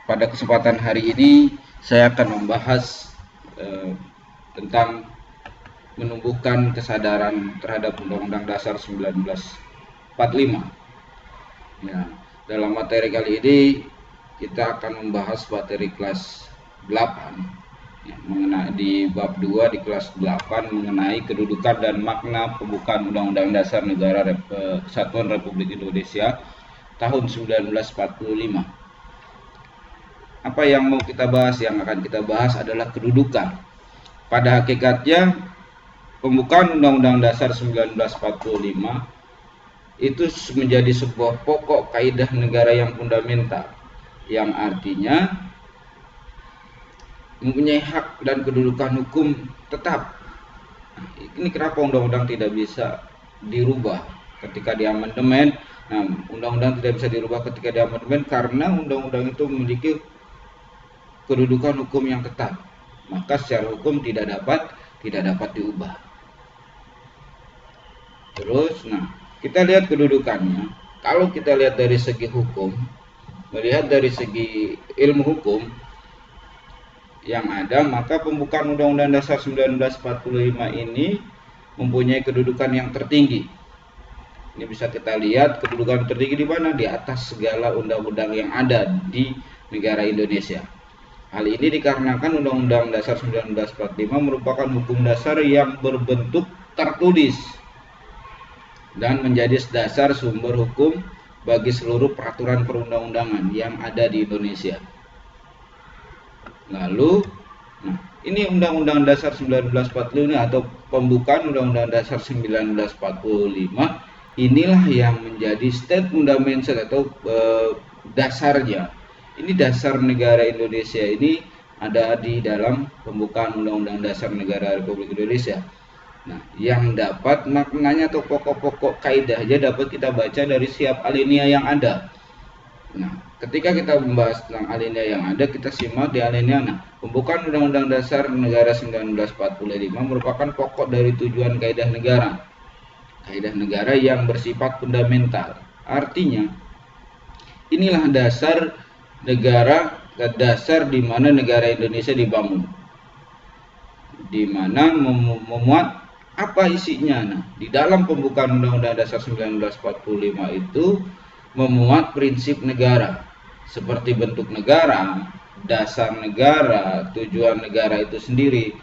Pada kesempatan hari ini saya akan membahas tentang menumbuhkan kesadaran terhadap Undang-Undang Dasar 1945. Ya, dalam materi kali ini kita akan membahas materi kelas 8 ya, mengenai di bab 2 di kelas 8 mengenai kedudukan dan makna pembukaan Undang-Undang Dasar Negara Kesatuan Republik Indonesia tahun 1945. Apa yang mau kita bahas? Yang akan kita bahas adalah kedudukan. Pada hakikatnya pembukaan Undang-Undang Dasar 1945 itu menjadi sebuah pokok kaidah negara yang fundamental, yang artinya mempunyai hak dan kedudukan hukum tetap. Ini kenapa undang-undang tidak bisa dirubah ketika diamandemen? Nah, undang-undang tidak bisa dirubah ketika diamandemen karena undang-undang itu memiliki kedudukan hukum yang tetap, maka secara hukum tidak dapat diubah. Terus, kita lihat kedudukannya. Kalau kita lihat dari segi hukum, melihat dari segi ilmu hukum yang ada, maka pembukaan Undang-Undang Dasar 1945 ini mempunyai kedudukan yang tertinggi. Ini bisa kita lihat kedudukan tertinggi di mana? Di atas segala undang-undang yang ada di negara Indonesia. Hal ini dikarenakan Undang-Undang Dasar 1945 merupakan hukum dasar yang berbentuk tertulis dan menjadi dasar sumber hukum bagi seluruh peraturan perundang-undangan yang ada di Indonesia. Lalu, ini Undang-Undang Dasar 1945 atau pembukaan Undang-Undang Dasar 1945 inilah yang menjadi state fundamental atau dasarnya. Ini dasar negara Indonesia ini ada di dalam pembukaan Undang-Undang Dasar Negara Republik Indonesia. Nah, yang dapat maknanya atau pokok-pokok kaidahnya dapat kita baca dari setiap alinea yang ada. Nah, ketika kita membahas tentang alinea yang ada, kita simak di alinea. Pembukaan Undang-Undang Dasar Negara 1945 merupakan pokok dari tujuan kaidah negara. Kaidah negara yang bersifat fundamental. Artinya, inilah dasar negara, dasar di mana negara Indonesia dibangun, di mana memuat apa isinya. Di dalam pembukaan Undang-Undang Dasar 1945 itu memuat prinsip negara seperti bentuk negara, dasar negara, tujuan negara itu sendiri.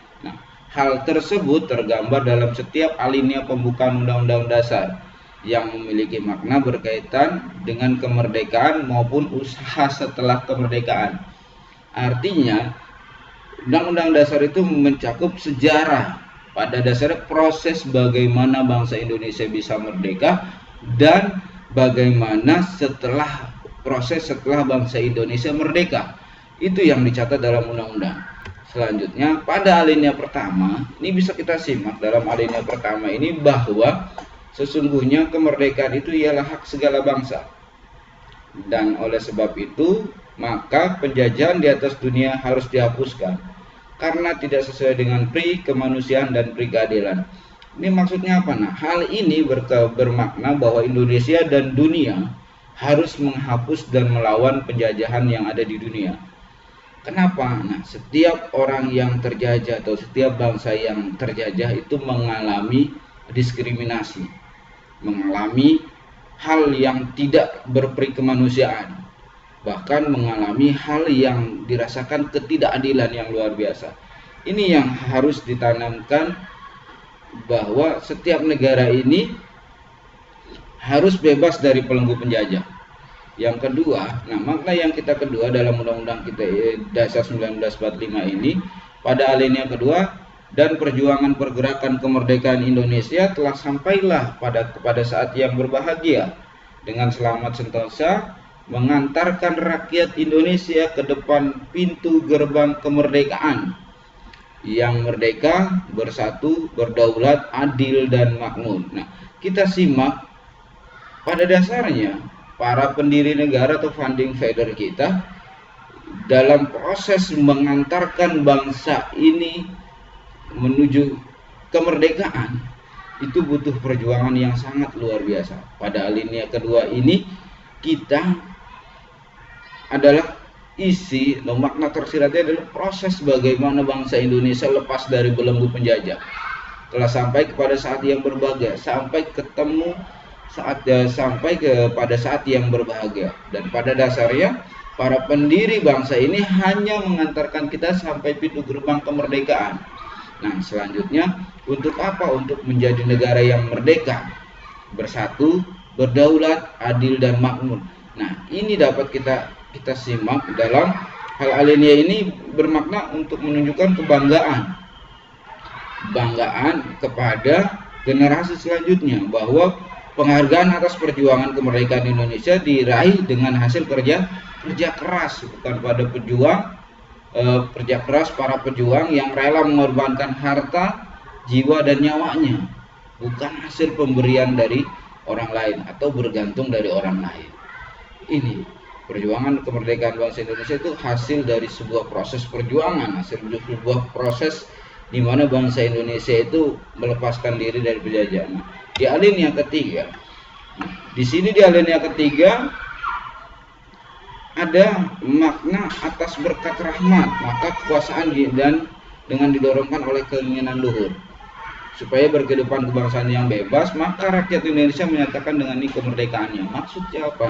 Hal tersebut tergambar dalam setiap alinea pembukaan Undang-Undang Dasar yang memiliki makna berkaitan dengan kemerdekaan maupun usaha setelah kemerdekaan. Artinya, Undang-Undang Dasar itu mencakup sejarah, pada dasarnya proses bagaimana bangsa Indonesia bisa merdeka dan bagaimana proses setelah bangsa Indonesia merdeka. Itu yang dicatat dalam undang-undang. Selanjutnya, pada alinea pertama, ini bisa kita simak dalam alinea pertama ini bahwa sesungguhnya kemerdekaan itu ialah hak segala bangsa. Dan oleh sebab itu, maka penjajahan di atas dunia harus dihapuskan karena tidak sesuai dengan pri kemanusiaan dan pri keadilan. Ini maksudnya apa? Hal ini bermakna bahwa Indonesia dan dunia harus menghapus dan melawan penjajahan yang ada di dunia. Kenapa? Setiap orang yang terjajah atau setiap bangsa yang terjajah itu mengalami diskriminasi, mengalami hal yang tidak berperi kemanusiaan, bahkan mengalami hal yang dirasakan ketidakadilan yang luar biasa. Ini yang harus ditanamkan, bahwa setiap negara ini harus bebas dari belenggu penjajah. Yang kedua, makna yang kita kedua dalam undang-undang kita Dasar 1945 ini pada alinea kedua, dan perjuangan pergerakan kemerdekaan Indonesia telah sampailah kepada saat yang berbahagia dengan selamat sentosa mengantarkan rakyat Indonesia ke depan pintu gerbang kemerdekaan yang merdeka, bersatu, berdaulat, adil dan makmur. Kita simak pada dasarnya para pendiri negara atau founding father kita dalam proses mengantarkan bangsa ini menuju kemerdekaan itu butuh perjuangan yang sangat luar biasa. Pada alinea kedua ini kita adalah isi atau makna tersiratnya adalah proses bagaimana bangsa Indonesia lepas dari belenggu penjajah, telah sampai kepada saat yang berbahagia, sampai ketemu sampai kepada saat yang berbahagia. Dan pada dasarnya para pendiri bangsa ini hanya mengantarkan kita sampai pintu gerbang kemerdekaan. Nah, selanjutnya untuk apa? Untuk menjadi negara yang merdeka, bersatu, berdaulat, adil dan makmur. Nah, ini dapat kita simak dalam hal alinea ini, bermakna untuk menunjukkan kebanggaan kepada generasi selanjutnya, bahwa penghargaan atas perjuangan kemerdekaan Indonesia diraih dengan hasil kerja keras, bukan pada kerja keras para pejuang yang rela mengorbankan harta, jiwa dan nyawanya, bukan hasil pemberian dari orang lain atau bergantung dari orang lain. Ini perjuangan kemerdekaan bangsa Indonesia itu hasil dari sebuah proses perjuangan, hasil sebuah proses di mana bangsa Indonesia itu melepaskan diri dari penjajahan. Di alinea ketiga, di sini di alinea ketiga ada makna atas berkat rahmat, maka kekuasaan dan dengan didorongkan oleh keinginan luhur supaya berkehidupan kebangsaan yang bebas, maka rakyat Indonesia menyatakan dengan ini kemerdekaannya. Maksudnya apa?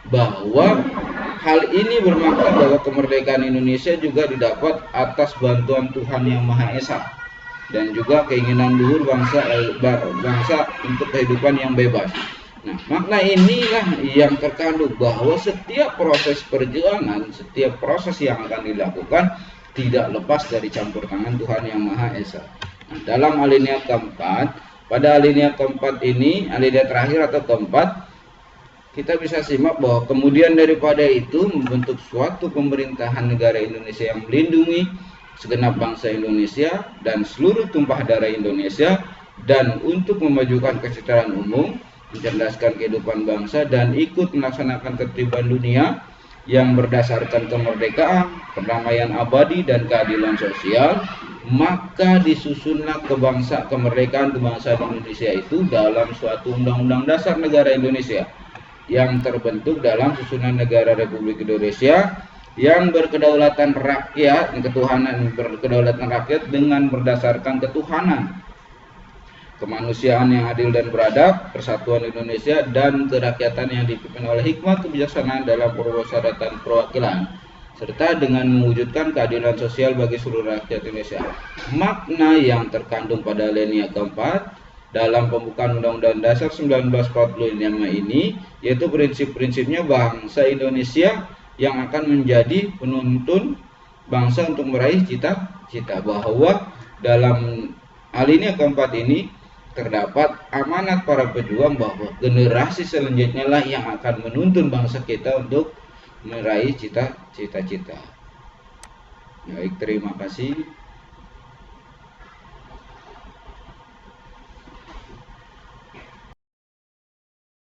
Bahwa hal ini bermakna bahwa kemerdekaan Indonesia juga didapat atas bantuan Tuhan Yang Maha Esa dan juga keinginan luhur bangsa untuk kehidupan yang bebas. Nah, makna inilah yang terkandung bahwa setiap proses perjuangan, setiap proses yang akan dilakukan tidak lepas dari campur tangan Tuhan Yang Maha Esa. Nah, dalam alinea keempat, pada alinea keempat ini, alinea terakhir atau keempat, kita bisa simak bahwa kemudian daripada itu membentuk suatu pemerintahan negara Indonesia yang melindungi segenap bangsa Indonesia dan seluruh tumpah darah Indonesia, dan untuk memajukan kesetaraan umum, mencerdaskan kehidupan bangsa, dan ikut melaksanakan ketertiban dunia yang berdasarkan kemerdekaan, perdamaian abadi, dan keadilan sosial. Maka disusunlah kemerdekaan kebangsaan Indonesia itu dalam suatu undang-undang dasar negara Indonesia yang terbentuk dalam susunan negara Republik Indonesia yang berkedaulatan rakyat, berkedaulatan rakyat dengan berdasarkan ketuhanan, kemanusiaan yang adil dan beradab, persatuan Indonesia, dan kerakyatan yang dipimpin oleh hikmat kebijaksanaan dalam permusyawaratan perwakilan, serta dengan mewujudkan keadilan sosial bagi seluruh rakyat Indonesia. Makna yang terkandung pada alinea keempat dalam pembukaan Undang-Undang Dasar 1945 ini, yaitu prinsip-prinsipnya bangsa Indonesia yang akan menjadi penuntun bangsa untuk meraih cita-cita, bahwa dalam alinea keempat ini terdapat amanat para pejuang bahwa generasi selanjutnya lah yang akan menuntun bangsa kita untuk meraih cita-cita. Baik, terima kasih.